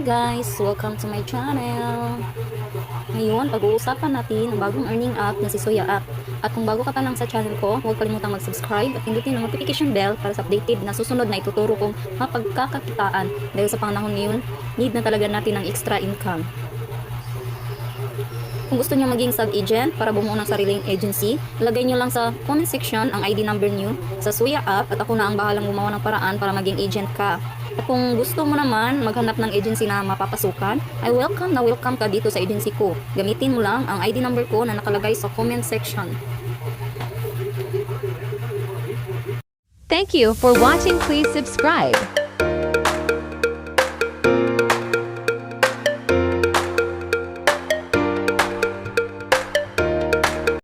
guys! Welcome to my channel! Ngayon, pag-uusapan natin ang bagong earning app na si Suya App. At kung bago ka pa lang sa channel ko, huwag kalimutang mag-subscribe at pindutin ang notification bell para sa updated na susunod na ituturo kong mapagkakakitaan. Dahil sa panahon ngayon, need na talaga natin ng extra income. Kung gusto niyo maging sub-agent para bumuo ng sariling agency, lagay niyo lang sa comment section ang ID number niyo sa Suya App at ako na ang bahalang gumawa ng paraan para maging agent ka. At kung gusto mo naman maghanap ng agency na mapapasukan, ay welcome ka dito sa agency ko. Gamitin mo lang ang ID number ko na nakalagay sa comment section. Thank you for watching. Please subscribe.